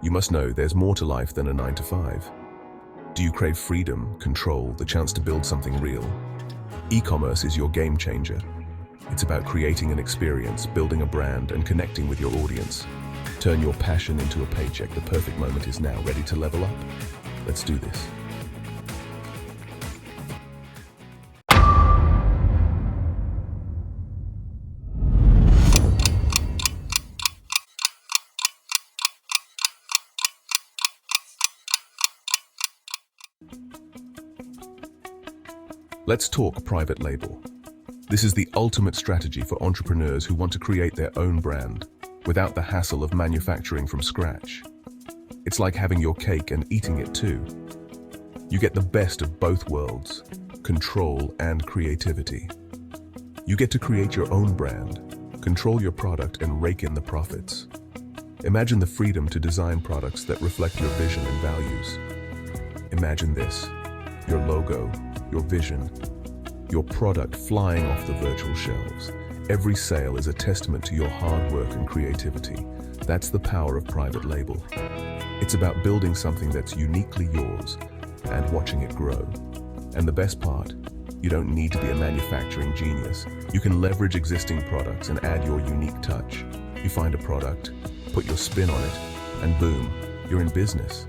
You must know there's more to life than a 9 to 5. Do you crave freedom, control, the chance to build something real? E-commerce is your game changer. It's about creating an experience, building a brand, and connecting with your audience. Turn your passion into a paycheck. The perfect moment is now. Ready to level up? Let's do this. Let's talk private label. This is the ultimate strategy for entrepreneurs who want to create their own brand without the hassle of manufacturing from scratch. It's like having your cake and eating it too. You get the best of both worlds, control and creativity. You get to create your own brand, control your product, and rake in the profits. Imagine the freedom to design products that reflect your vision and values. Imagine this: your logo, your vision, your product flying off the virtual shelves. Every sale is a testament to your hard work and creativity. That's the power of private label. It's about building something that's uniquely yours and watching it grow. And the best part, you don't need to be a manufacturing genius. You can leverage existing products and add your unique touch. You find a product, put your spin on it, and boom, you're in business.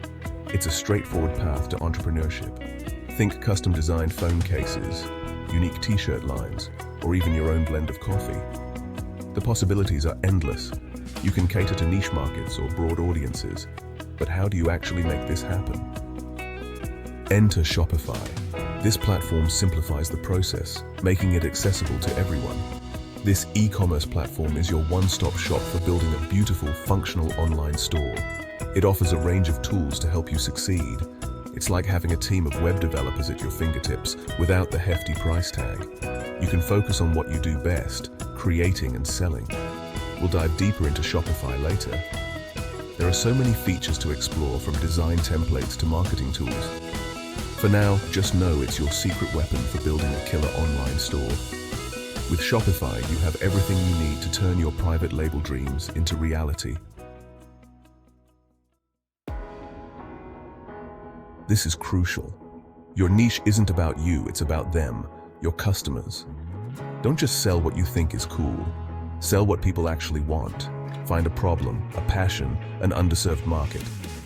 It's a straightforward path to entrepreneurship. Think custom designed phone cases, unique t-shirt lines, or even your own blend of coffee. The possibilities are endless. You can cater to niche markets or broad audiences, but how do you actually make this happen? Enter Shopify. This platform simplifies the process, making it accessible to everyone. This e-commerce platform is your one-stop shop for building a beautiful, functional online store. It offers a range of tools to help you succeed. It's like having a team of web developers at your fingertips without the hefty price tag. You can focus on what you do best, creating and selling. We'll dive deeper into Shopify later. There are so many features to explore, from design templates to marketing tools. For now, just know it's your secret weapon for building a killer online store. With Shopify, you have everything you need to turn your private label dreams into reality. This is crucial. Your niche isn't about you, it's about them, your customers. Don't just sell what you think is cool. Sell what people actually want. Find a problem, a passion, an underserved market.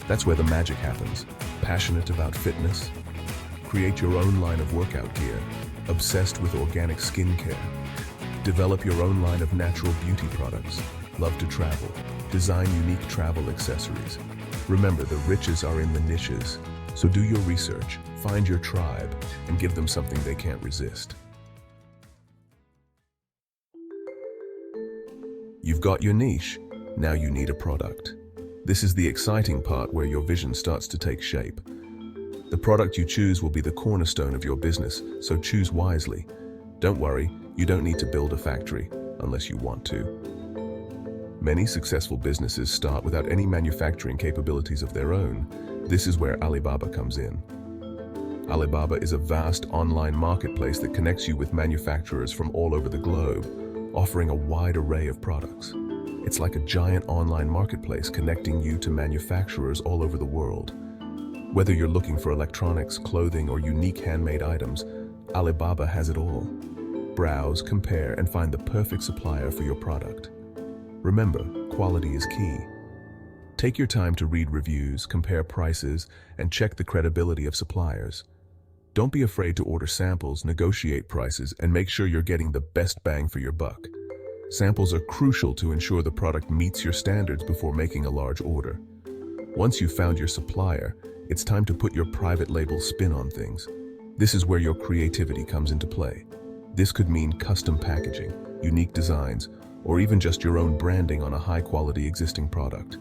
That's where the magic happens. Passionate about fitness? Create your own line of workout gear. Obsessed with organic skincare? Develop your own line of natural beauty products. Love to travel? Design unique travel accessories. Remember, the riches are in the niches. So do your research, find your tribe, and give them something they can't resist. You've got your niche, now you need a product. This is the exciting part where your vision starts to take shape. The product you choose will be the cornerstone of your business, so choose wisely. Don't worry, you don't need to build a factory unless you want to. Many successful businesses start without any manufacturing capabilities of their own. This is where Alibaba comes in. Alibaba is a vast online marketplace that connects you with manufacturers from all over the globe, offering a wide array of products. It's like a giant online marketplace connecting you to manufacturers all over the world. Whether you're looking for electronics, clothing, or unique handmade items, Alibaba has it all. Browse, compare, and find the perfect supplier for your product. Remember, quality is key. Take your time to read reviews, compare prices, and check the credibility of suppliers. Don't be afraid to order samples, negotiate prices, and make sure you're getting the best bang for your buck. Samples are crucial to ensure the product meets your standards before making a large order. Once you've found your supplier, it's time to put your private label spin on things. This is where your creativity comes into play. This could mean custom packaging, unique designs, or even just your own branding on a high-quality existing product.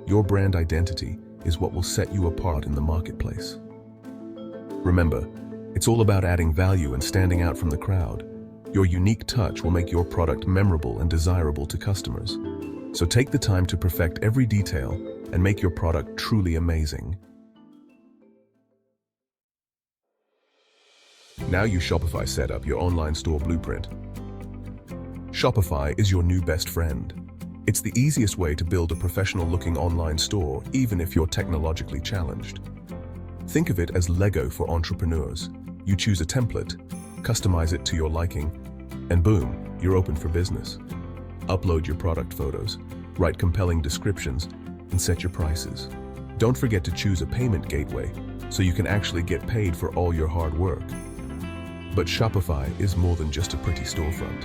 Your brand identity is what will set you apart in the marketplace. Remember, it's all about adding value and standing out from the crowd. Your unique touch will make your product memorable and desirable to customers. So take the time to perfect every detail and make your product truly amazing. Now you Shopify setup, your online store blueprint. Shopify is your new best friend. It's the easiest way to build a professional-looking online store, even if you're technologically challenged. Think of it as Lego for entrepreneurs. You choose a template, customize it to your liking, and boom, you're open for business. Upload your product photos, write compelling descriptions, and set your prices. Don't forget to choose a payment gateway so you can actually get paid for all your hard work. But Shopify is more than just a pretty storefront.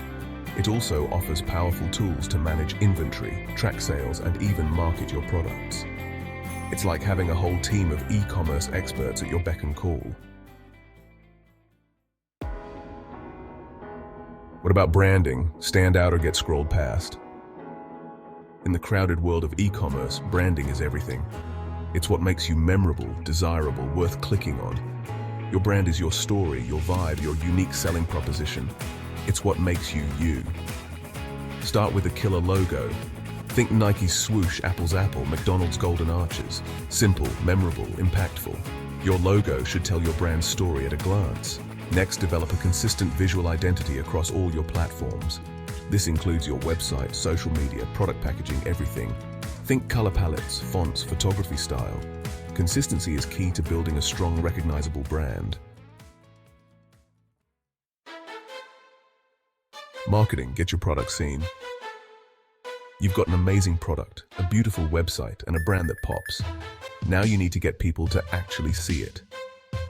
It also offers powerful tools to manage inventory, track sales, and even market your products. It's like having a whole team of e-commerce experts at your beck and call. What about branding? Stand out or get scrolled past? In the crowded world of e-commerce, branding is everything. It's what makes you memorable, desirable, worth clicking on. Your brand is your story, your vibe, your unique selling proposition. It's what makes you you. Start with a killer logo. Think Nike's swoosh, Apple's apple, McDonald's golden arches. Simple, memorable, impactful. Your logo should tell your brand's story at a glance. Next, develop a consistent visual identity across all your platforms. This includes your website, social media, product packaging, everything. Think color palettes, fonts, photography style. Consistency is key to building a strong, recognizable brand. Marketing, get your product seen. You've got an amazing product, a beautiful website, and a brand that pops. Now you need to get people to actually see it.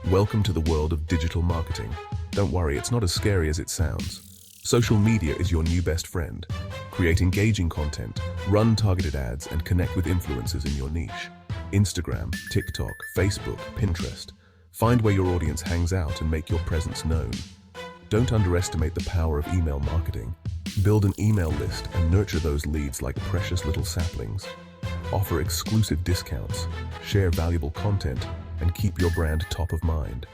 Welcome to the world of digital marketing. Don't worry, it's not as scary as it sounds. Social media is your new best friend. Create engaging content, run targeted ads, and connect with influencers in your niche. Instagram, TikTok, Facebook, Pinterest. Find where your audience hangs out and make your presence known. Don't underestimate the power of email marketing. Build an email list and nurture those leads like precious little saplings. Offer exclusive discounts, share valuable content, and keep your brand top of mind.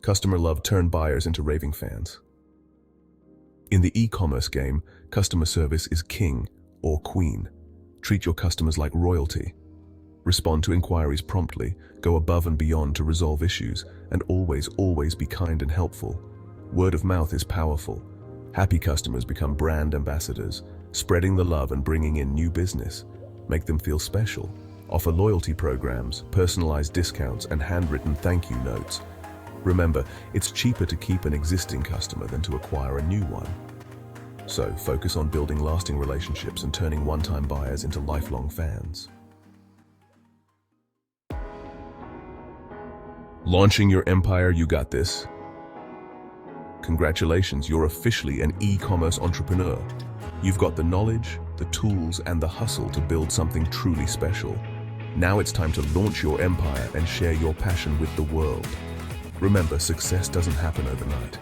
Customer love turned buyers into raving fans. In the e-commerce game, customer service is king or queen. Treat your customers like royalty. Respond to inquiries promptly, go above and beyond to resolve issues, and always be kind and helpful. Word of mouth is powerful. Happy customers become brand ambassadors, spreading the love and bringing in new business. Make them feel special. Offer loyalty programs, personalized discounts, and handwritten thank you notes. Remember, it's cheaper to keep an existing customer than to acquire a new one. So focus on building lasting relationships and turning one-time buyers into lifelong fans. Launching your empire, you got this. Congratulations, you're officially an e-commerce entrepreneur. You've got the knowledge, the tools, and the hustle to build something truly special. Now it's time to launch your empire and share your passion with the world. Remember, success doesn't happen overnight.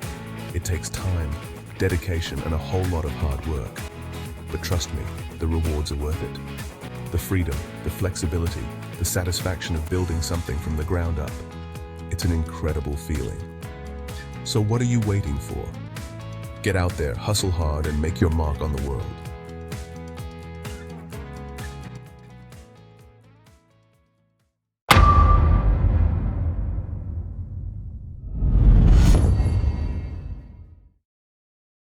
It takes time, dedication, and a whole lot of hard work. But trust me, the rewards are worth it. The freedom, the flexibility, the satisfaction of building something from the ground up. It's an incredible feeling. So what are you waiting for? Get out there, hustle hard, and make your mark on the world.